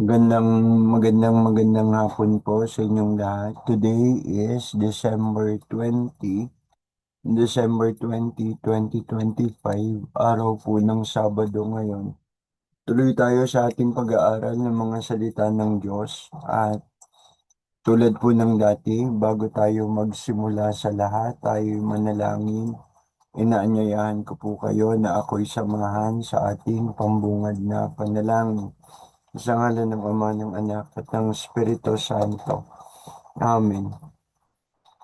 Magandang hapon po sa inyong lahat. Today is December 20, 2025, araw po ng Sabado ngayon. Tuloy tayo sa ating pag-aaral ng mga salita ng Diyos at tulad po ng dati, bago tayo magsimula sa lahat, tayo manalangin. Inaanyayahan ko po kayo na ako'y samahan sa ating pambungad na panalangin. Sa ngalan ng Ama, ng Anak, at ng Espiritu Santo. Amen.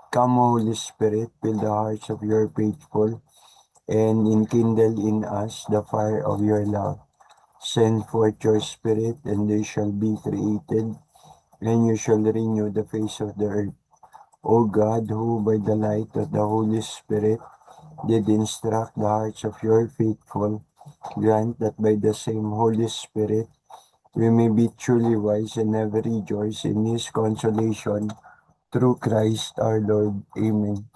Come, Holy Spirit, fill the hearts of your faithful, and enkindle in us the fire of your love. Send forth your Spirit, and they shall be created, and you shall renew the face of the earth. O God, who by the light of the Holy Spirit did instruct the hearts of your faithful, grant that by the same Holy Spirit we may be truly wise and ever rejoice in His consolation through Christ our Lord. Amen.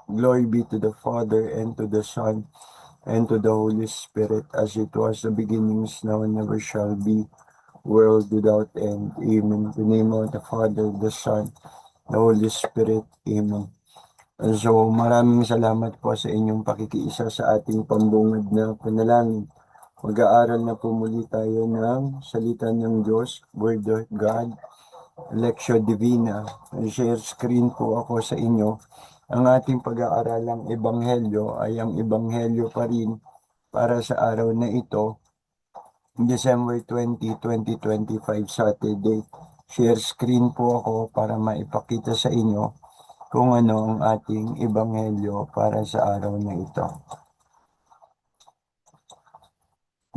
Glory be to the Father, and to the Son, and to the Holy Spirit, as it was the beginning, is now, and ever shall be, world without end. Amen. In the name of the Father, the Son, the Holy Spirit. Amen. So, maraming salamat po sa inyong pakikiisa sa ating pambungad na panalangin. Mag-aaral na po muli tayo ng salita ng Diyos, Word of God, Lectio Divina. I-share screen po ako sa inyo. Ang ating pag-aaralang ebanghelyo ay ang ebanghelyo pa rin para sa araw na ito, December 20, 2025, Saturday. Share screen po ako para maipakita sa inyo kung ano ang ating ebanghelyo para sa araw na ito.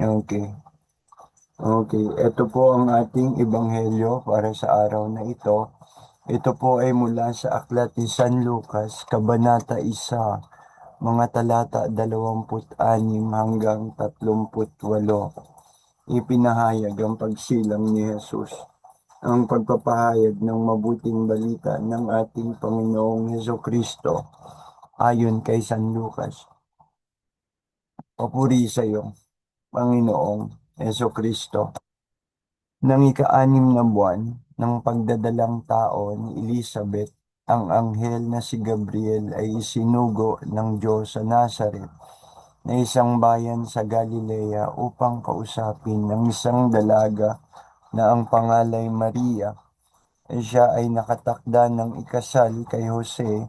Okay. Okay, ito po ang ating ebanghelyo para sa araw na ito. Ito po ay mula sa aklat ni San Lucas, Kabanata 1, mga talata 26 hanggang 38. Ipinahayag ang pagsilang ni Jesus. Ang pagpapahayag ng mabuting balita ng ating Panginoong Hesukristo ayon kay San Lucas. Papuri sa iyo, Panginoong Hesukristo. Nang ika-6 na buwan ng pagdadalang tao ni Elizabeth, ang anghel na si Gabriel ay isinugo ng Diyos sa Nazaret, na isang bayan sa Galilea, upang kausapin ng isang dalaga na ang pangalay Maria. Siya ay nakatakda ng ikasal kay Jose,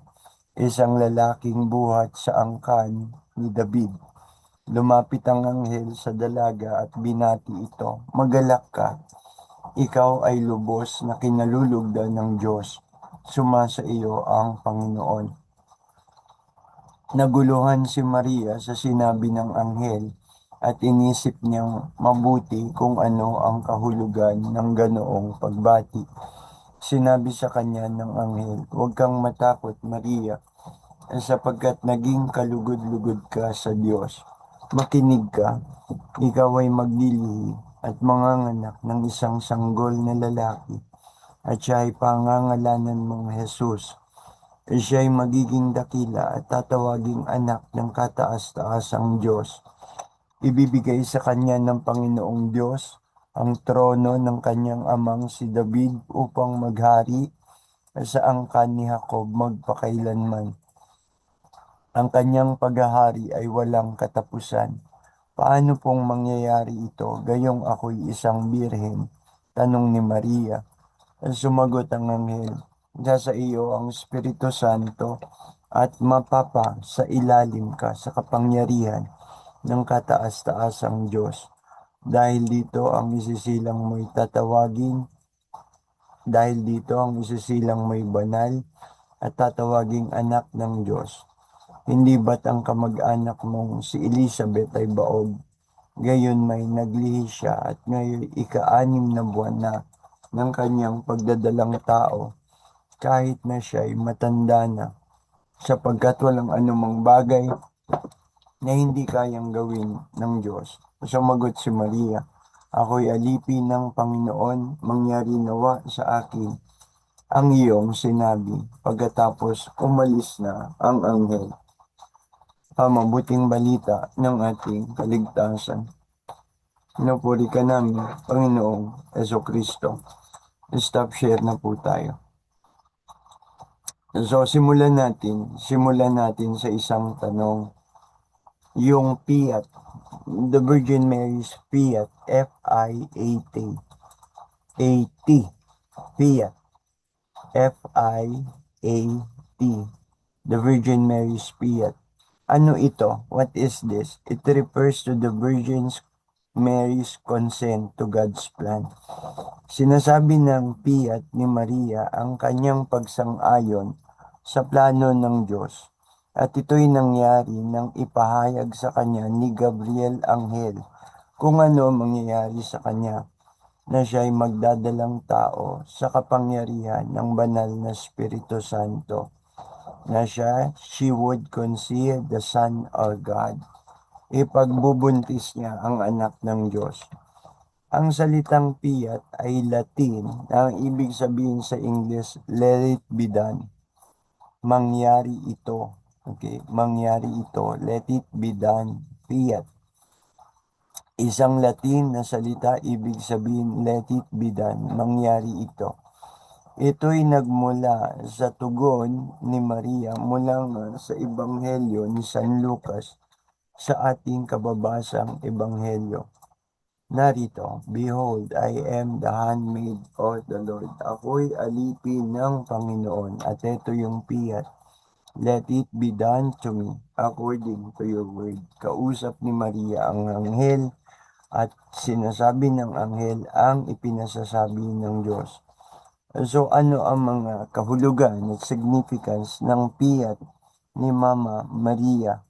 isang lalaking buhat sa angkan ni David. Lumapit ang anghel sa dalaga at binati ito, "Magalak ka, ikaw ay lubos na kinalulugdan ng Diyos. Sumasa iyo ang Panginoon." Naguluhan si Maria sa sinabi ng anghel at inisip niyang mabuti kung ano ang kahulugan ng ganoong pagbati. Sinabi sa kanya ng anghel, "Huwag kang matakot, Maria, sapagkat naging kalugod-lugod ka sa Diyos. Makinig ka, ikaw ay maglilihi at manganganak ng isang sanggol na lalaki, at siya ay pangangalanan mong Jesus. Siya ay magiging dakila at tatawaging anak ng kataas-taasang Diyos. Ibibigay sa kanya ng Panginoong Diyos ang trono ng kanyang amang si David upang maghari sa angkan ni Jacob magpakailanman. Ang kanyang paghahari ay walang katapusan." "Paano pong mangyayari ito, gayong ako'y isang birhen?" tanong ni Maria. Sumagot ang anghel, "Sa iyo ang Espiritu Santo at mapapa sa ilalim ka sa kapangyarihan ng kataas-taasang Diyos. Dahil dito ang isisilang mo'y banal at tatawaging anak ng Diyos. Hindi ba't ang kamag-anak mong si Elizabeth ay baog? Gayon may naglihi siya at ngayon ika-6 na buwan na ng kanyang pagdadalang tao, kahit na siya ay matanda na, sapagkat walang anumang bagay na hindi kayang gawin ng Diyos." Sumagot si Maria, "Ako'y alipin ng Panginoon, mangyari nawa sa akin ang iyong sinabi." Pagkatapos umalis na ang anghel. Mabuting balita ng ating kaligtasan. Pinupuri ka namin, Panginoong Kristo. Stop share na po tayo. So, simulan natin sa isang tanong. Yung fiat, the Virgin Mary's fiat, F-I-A-T, A-T, fiat, F-I-A-T, the Virgin Mary's fiat. Ano ito? What is this? It refers to the Virgin Mary's consent to God's plan. Sinasabi ng fiat ni Maria ang kanyang pagsang-ayon sa plano ng Diyos, at ito'y nangyari nang ipahayag sa kanya ni Gabriel Anghel kung ano mangyayari sa kanya, na siya'y magdadalang tao sa kapangyarihan ng banal na Espiritu Santo, na she would conceive the Son of God. Ipagbubuntis niya ang anak ng Diyos. Ang salitang fiat ay Latin na ang ibig sabihin sa English, let it be done. Mangyari ito. Okay, mangyari ito. Let it be done. Fiat. Isang Latin na salita, ibig sabihin, let it be done. Mangyari ito. Ito'y nagmula sa tugon ni Maria mula sa Ebanghelyo ni San Lucas sa ating kababasang Ebanghelyo. Narito, Behold, I am the handmaid of the Lord. Ako'y alipin ng Panginoon, at ito yung fiat. Let it be done to me according to your word. Kausap ni Maria ang anghel, at sinasabi ng anghel ang ipinasasabi ng Diyos. So ano ang mga kahulugan at significance ng fiat ni Mama Maria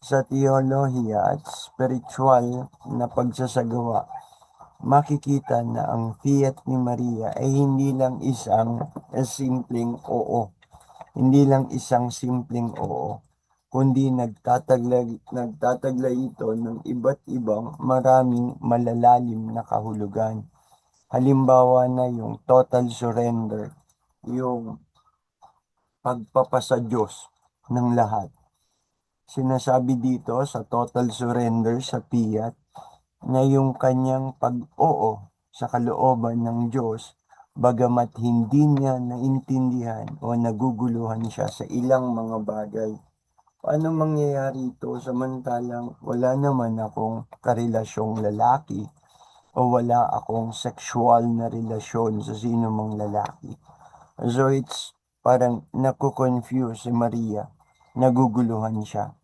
sa teolohiya at spiritual na pagsasagawa? Makikita na ang fiat ni Maria ay hindi lang isang simpleng oo. Hindi lang isang simpleng oo, kundi nagtataglay ito ng iba't ibang maraming malalalim na kahulugan. Halimbawa na yung total surrender, yung pagpapasa Diyos ng lahat. Sinasabi dito sa total surrender sa fiat na yung kanyang pag-oo sa kalooban ng Diyos, bagamat hindi niya naintindihan o naguguluhan siya sa ilang mga bagay. Paano mangyayari ito samantalang wala naman akong karelasyong lalaki o wala akong sexual na relasyon sa sino mang lalaki? So it's parang nakukonfuse si Maria, naguguluhan siya.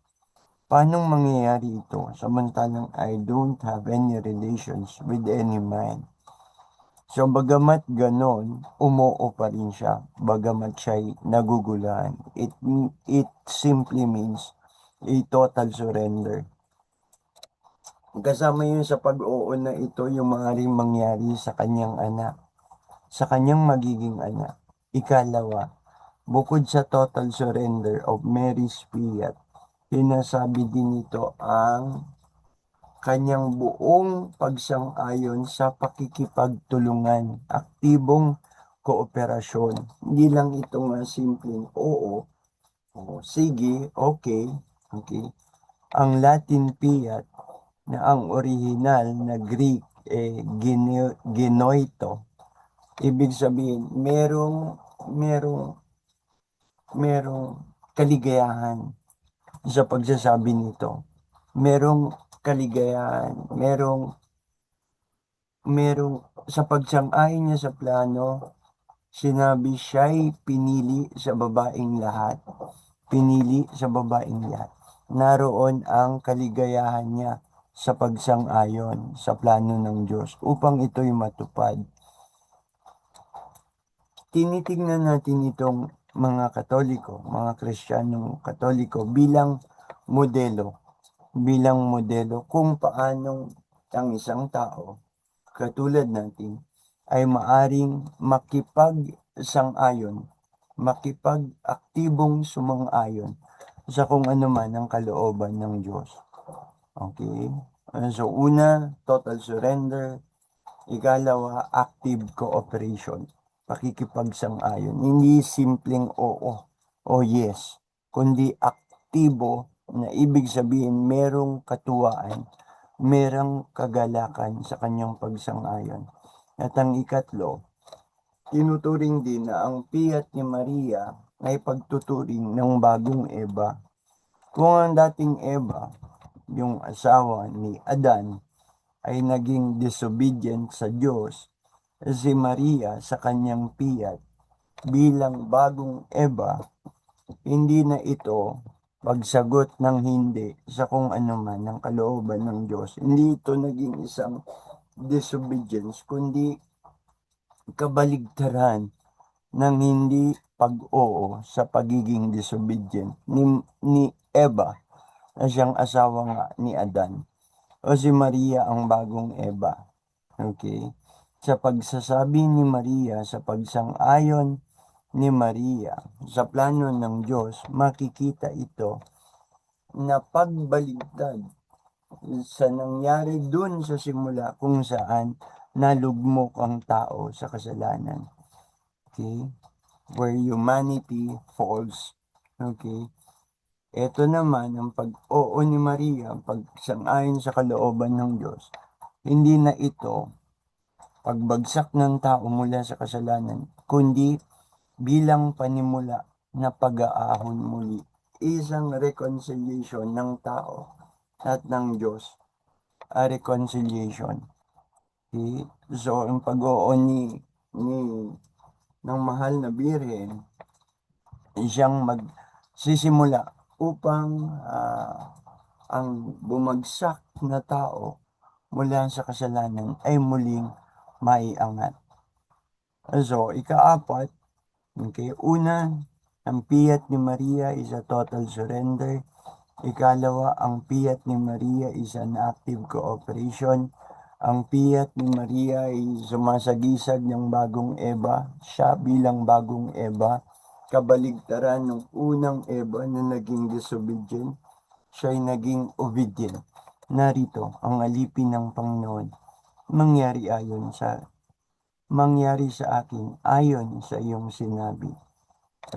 Paano mangyayari ito samantalang I don't have any relations with any man? So bagamat ganon, umoo pa rin siya, bagamat siya'y naguguluhan. It simply means a total surrender. Kasama yun sa pag-oo na ito yung maaaring mangyari sa kanyang anak, sa kanyang magiging anak. Ikalawa, bukod sa total surrender of Mary's fiat, sinasabi din ito ang kanyang buong pagsang-ayon sa pakikipagtulungan, aktibong kooperasyon. Hindi lang ito nga simpleng oo, sige, okay. Ang Latin fiat na ang original na Greek genoito, ibig sabihin merong kaligayahan sa pagsasabi nito. Merong kaligayahan, merong sa pagsang-ayon niya sa plano, sinabi siya'y pinili sa babaeng lahat. Pinili sa babaeng lahat. Naroon ang kaligayahan niya sa pagsang-ayon sa plano ng Diyos upang ito'y matupad. Tinitingnan natin itong mga Katoliko, mga Kristiyanong Katoliko bilang modelo kung paano ang isang tao katulad natin ay maaring makipag-aktibong sumang-ayon sa kung ano man ang kalooban ng Diyos. Okay? So una, total surrender. Ikalawa, active cooperation. Pakikipagsang-ayon. Hindi simpleng oo o yes, kundi aktibo na ibig sabihin merong katuwaan, merang kagalakan sa kanyang pagsang-ayon. At ang ikatlo, tinuturing din na ang piyat ni Maria ay pagtuturing ng bagong Eva. Kung ang dating Eva, yung asawa ni Adan, ay naging disobedient sa Diyos, si Maria sa kanyang piyat bilang bagong Eva, hindi na ito pagsagot ng hindi sa kung ano man ang kalooban ng Diyos. Hindi ito naging isang disobedience, kundi kabaligtaran ng hindi pag-oo sa pagiging disobedient ni Eva na siyang asawa nga ni Adan, o si Maria ang bagong Eva. Okay? Sa pagsasabi ni Maria, sa pagsang-ayon ni Maria sa plano ng Diyos, makikita ito na pagbaligtad sa nangyari dun sa simula kung saan nalugmok ang tao sa kasalanan. Okay? Where humanity falls. Okay? Ito naman ang pag-oo ni Maria, ang pagsang-ayon sa kalooban ng Diyos. Hindi na ito pagbagsak ng tao mula sa kasalanan, kundi bilang panimula na pag-aahon muli. Isang reconciliation ng tao at ng Diyos. A reconciliation. Okay? So, ang pag-oo ni ng mahal na Birhen, siyang magsisimula upang ang bumagsak na tao mula sa kasalanan ay muling maiangat. So, ikaapat, okay, una, ang piyat ni Maria is a total surrender. Ikalawa, ang piyat ni Maria is an active cooperation. Ang piyat ni Maria ay sumasagisag ng bagong Eva. Siya bilang bagong Eva, kabaligtaran ng unang Eva na naging disobedient. Siya ay naging obedient. Narito ang alipin ng Panginoon. Mangyari sa akin ayon sa iyong sinabi.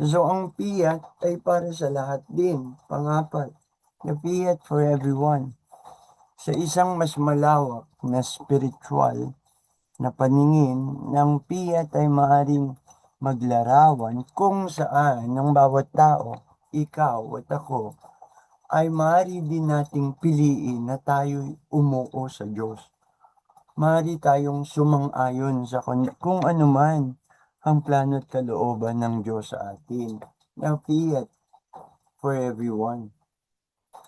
So, ang piyat ay para sa lahat din. Pangapat, the piyat for everyone. Sa isang mas malawak na spiritual na paningin, ng piyat ay maaring maglarawan kung saan ng bawat tao, ikaw at ako, ay maaari din nating piliin na tayo'y umuo sa Diyos. Maaari tayong sumang-ayon sa kung ano man ang plano at kalooban ng Diyos sa atin. Now, piyat for everyone.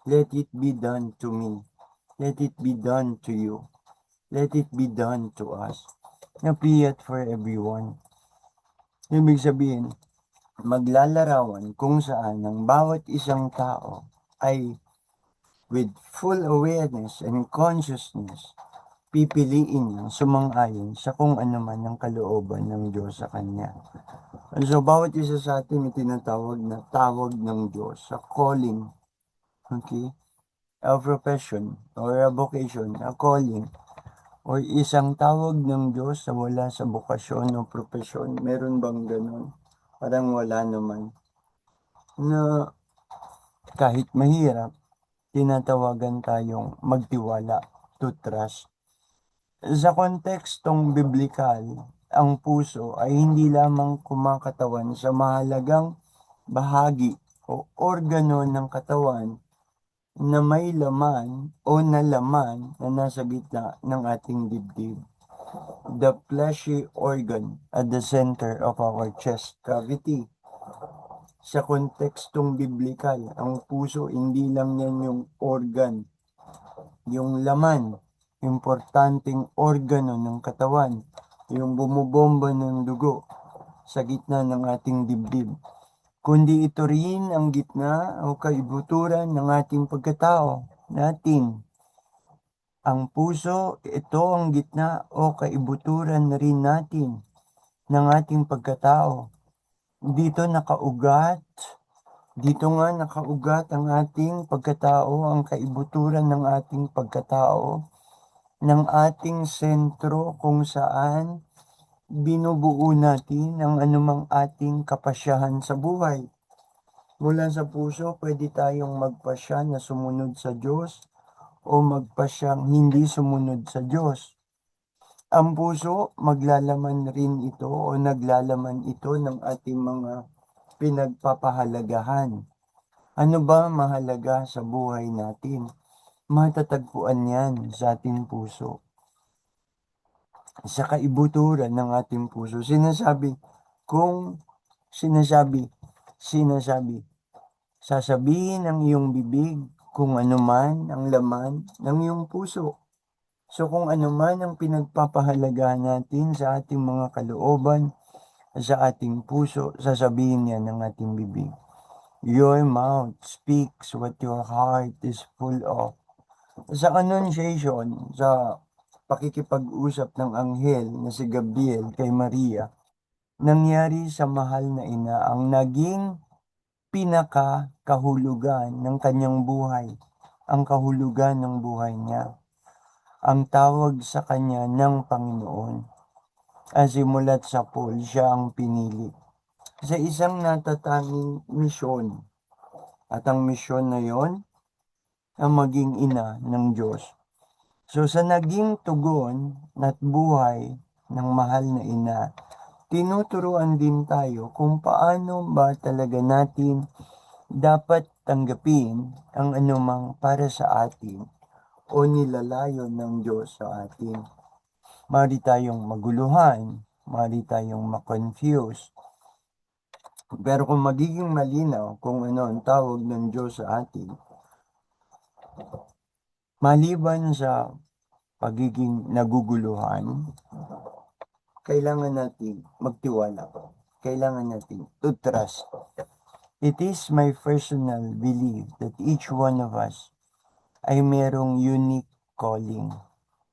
Let it be done to me. Let it be done to you. Let it be done to us. Now, piyat for everyone. Ibig sabihin, maglalarawan kung saan ang bawat isang tao ay with full awareness and consciousness, pipiliin niyang sumang-ayon sa kung ano man ang kalooban ng Diyos sa Kanya. So, bawat isa sa atin itinatawag na tawag ng Diyos sa calling, okay? A profession or a vocation, a calling, or isang tawag ng Diyos sa wala sa bokasyon o profesyon. Meron bang ganun? Parang wala naman. Na kahit mahirap, tinatawagan tayong magtiwala, to trust. Sa kontekstong biblikal, ang puso ay hindi lamang kumakatawan sa mahalagang bahagi o organo ng katawan na may laman o nalaman na nasa gitna ng ating dibdib. The fleshy organ at the center of our chest cavity. Sa kontekstong biblikal, ang puso hindi lang yan yung organ, yung laman, importanteng organo ng katawan, yung bumubomba ng dugo sa gitna ng ating dibdib, kundi ito rin ang gitna o kaibuturan ng ating pagkatao natin. Ang puso, ito ang gitna o kaibuturan na rin natin ng ating pagkatao. Dito nga nakaugat ang ating pagkatao, ang kaibuturan ng ating pagkatao, ng ating sentro kung saan binubuo natin ang anumang ating kapasyahan sa buhay. Mula sa puso, pwede tayong magpasya na sumunod sa Diyos o magpasyang hindi sumunod sa Diyos. Ang puso, maglalaman rin ito o naglalaman ito ng ating mga pinagpapahalagahan. Ano ba mahalaga sa buhay natin? Matatagpuan yan sa ating puso. Sa kaibuturan ng ating puso. Kung sinasabi, sasabihin ng iyong bibig kung ano man ang laman ng iyong puso. So kung ano man ang pinagpapahalagahan natin sa ating mga kalooban, sa ating puso, sasabihin niya ng ating bibig. Your mouth speaks what your heart is full of. Sa Annunciation, sa pakikipag-usap ng anghel na si Gabriel kay Maria, nangyari sa mahal na ina ang naging pinakakahulugan ng kanyang buhay, ang kahulugan ng buhay niya, ang tawag sa kanya ng Panginoon. Simulat sa Paul, siya ang pinili sa isang natatanging misyon. At ang misyon na yon ang maging ina ng Diyos. So sa naging tugon at buhay ng mahal na ina, tinuturuan din tayo kung paano ba talaga natin dapat tanggapin ang anumang para sa atin o nilalayo ng Diyos sa atin. Mari tayong maguluhan, mari tayong makonfuse. Pero kung magiging malinaw kung ano ang tawag ng Diyos sa atin, maliban sa pagiging naguguluhan, kailangan natin magtiwala. Kailangan natin to trust. It is my personal belief that each one of us ay merong unique calling.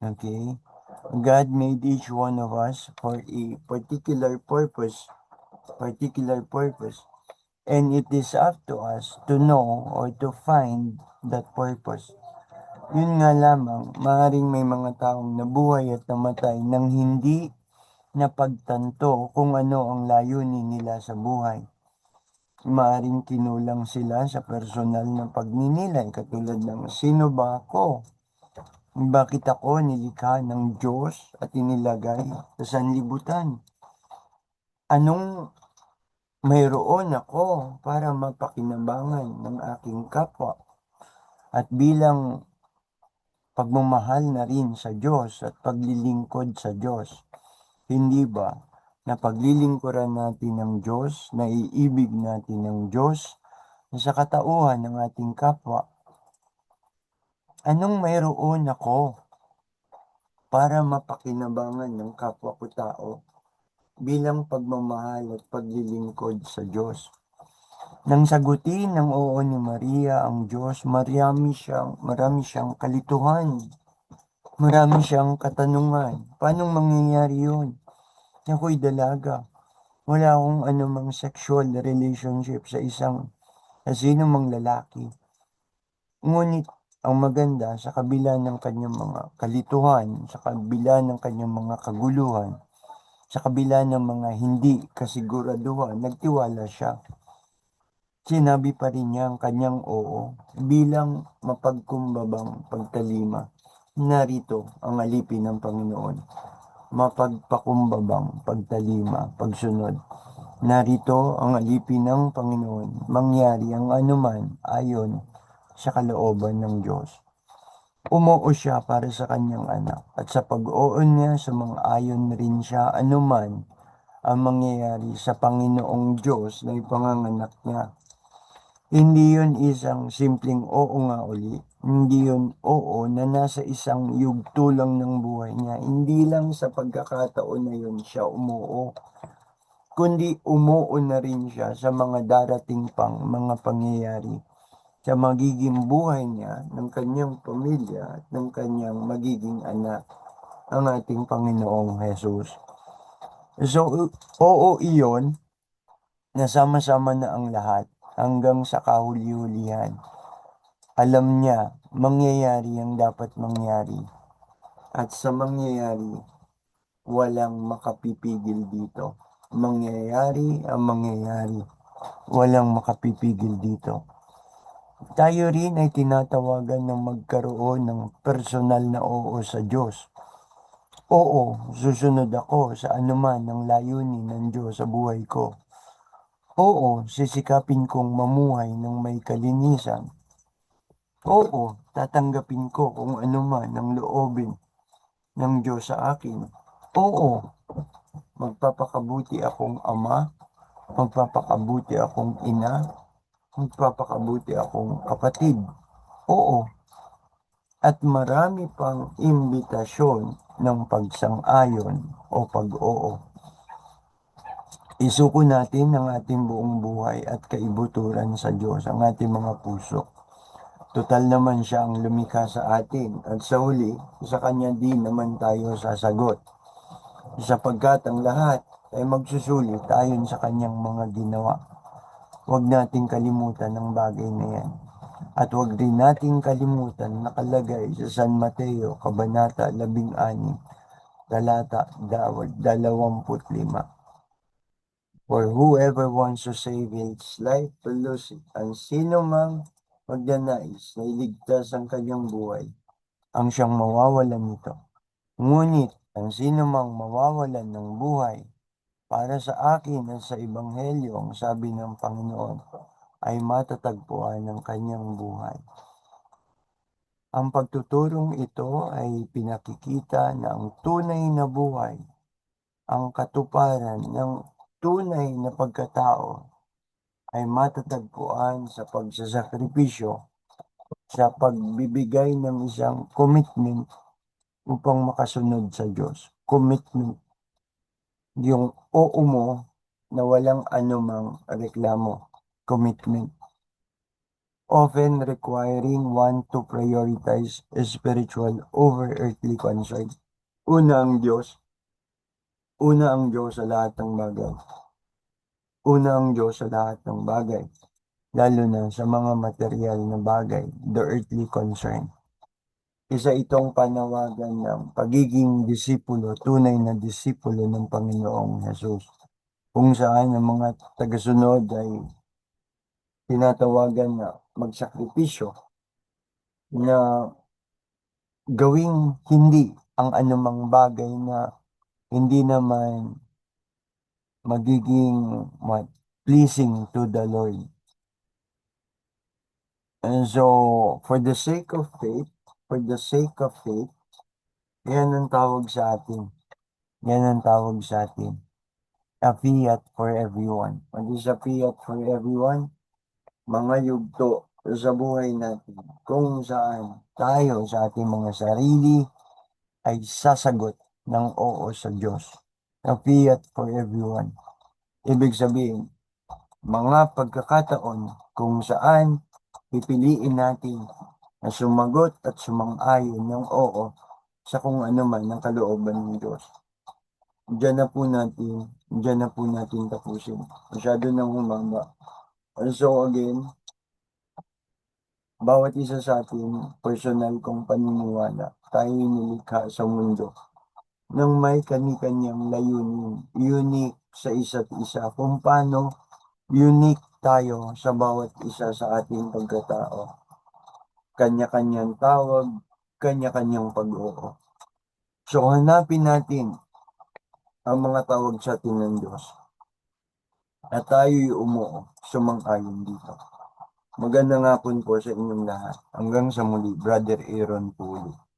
Okay? God made each one of us for a particular purpose. And it is up to us to know or to find that purpose. Yun nga lamang, maaaring may mga taong nabuhay at namatay nang hindi napagtanto kung ano ang layunin nila sa buhay. Maaaring kinulang sila sa personal na pagninilay katulad ng sino ba ako? Bakit ako nilikha ng Diyos at inilagay sa sanlibutan? Anong mayroon ako para mapakinabangan ng aking kapwa? At bilang pagmamahal na rin sa Diyos at paglilingkod sa Diyos, hindi ba na paglilingkuran natin ng Diyos, na iibig natin ng Diyos sa katauhan ng ating kapwa? Anong mayroon ako para mapakinabangan ng kapwa ko tao bilang pagmamahal at paglilingkod sa Diyos? Nang sagutin ng oo ni Maria ang Diyos, marami siyang kalituhan, marami siyang katanungan. Paano mangyayari yun? Ako'y dalaga. Wala akong anumang sexual relationship sa sino mang lalaki. Ngunit ang maganda, sa kabila ng kanyang mga kalituhan, sa kabila ng kanyang mga kaguluhan, sa kabila ng mga hindi kasiguraduhan, nagtiwala siya. Sinabi pa rin niya ang kanyang oo bilang mapagkumbabang pagtalima. Narito ang alipin ng Panginoon. Mapagpakumbabang pagtalima, pagsunod. Narito ang alipin ng Panginoon. Mangyari ang anuman ayon sa kalooban ng Diyos. Umuo siya para sa kanyang anak at sa pag-oo niya sa mga ayon rin siya anuman ang mangyayari sa Panginoong Diyos na ipanganganak niya. Hindi yun isang simpleng oo nga uli. Hindi yun oo na nasa isang yugto lang ng buhay niya. Hindi lang sa pagkakataon na yun siya umuo, kundi umuo na rin siya sa mga darating pang mga pangyayari sa magiging buhay niya, ng kanyang pamilya at ng kanyang magiging anak, ang ating Panginoong Jesus. So, oo iyon, nasama-sama na ang lahat hanggang sa kahuli-hulihan. Alam niya, mangyayari ang dapat mangyari. At sa mangyayari, walang makapipigil dito. Mangyayari ang mangyayari. Walang makapipigil dito. Tayo rin ay tinatawagan ng magkaroon ng personal na oo sa Diyos. Oo, susunod ako sa anuman ang layunin ng Diyos sa buhay ko. Oo, sisikapin kong mamuhay ng may kalinisan. Oo, tatanggapin ko kung ano man ang loobin ng Diyos sa akin. Oo, magpapakabuti akong ama, magpapakabuti akong ina, magpapakabuti akong kapatid. Oo, at marami pang imbitasyon ng pagsang-ayon o pag-oo. Isuko natin ang ating buong buhay at kaibuturan sa Diyos, ang ating mga puso. Total naman siya ang lumikha sa atin at sa huli, sa Kanya din naman tayo sasagot. Sapagkat ang lahat ay magsusulit ayon sa Kanyang mga ginawa. Huwag nating kalimutan ang bagay na yan. At huwag din nating kalimutan nakalagay sa San Mateo, Kabanata 16, talata 25. For whoever wants to save his life will lose it. Ang sino mang magnanais na iligtas ang kanyang buhay, ang siyang mawawalan nito. Ngunit ang sino mang mawawalan ng buhay para sa akin at sa Ebanghelyo, ang sabi ng Panginoon, ay matatagpuan ng kanyang buhay. Ang pagtuturong ito ay pinakikita na ang tunay na buhay, ang katuparan ng tunay na pagkatao ay matatagpuan sa pagsasakripisyo, sa pagbibigay ng isang commitment upang makasunod sa Diyos. Commitment, yung oo mo na walang anumang reklamo. Commitment. Often requiring one to prioritize spiritual over earthly concern. Una ang Diyos. Una ang Diyos sa lahat ng bagay. Una ang Diyos sa lahat ng bagay. Lalo na sa mga material na bagay, the earthly concern. Isa itong panawagan ng pagiging disipulo, tunay na disipulo ng Panginoong Hesus. Kung saan ang mga tagasunod ay tinatawagan na magsakripisyo na gawing hindi ang anumang bagay na hindi naman magiging pleasing to the Lord. And so, for the sake of faith, yan ang tawag sa atin. Yan ang tawag sa atin. A fiat for everyone. What is a fiat for everyone? Mga yugto sa buhay natin kung saan tayo sa ating mga sarili ay sasagot ng oo sa Diyos. A fiat for everyone. Ibig sabihin, mga pagkakataon kung saan pipiliin natin na sumagot at sumang-ayon ng oo sa kung ano man ang kalooban ng Diyos. Diyan na po natin tapusin. Masyado nang humaba. Also again, bawat isa sa atin, personal kong paniniwala, tayo nilikha sa mundo nang may kani-kanyang layunin, unique sa isa't isa, kung paano unique tayo sa bawat isa sa ating pagkatao. Kanya-kanyang tawag, kanya-kanyang pag-oo. So hanapin natin ang mga tawag sa atin ng Diyos at tayo'y umuo, sumang-ayon dito. Magandang hapon po sa inyong lahat. Hanggang sa muli, Brother Aaron Puli.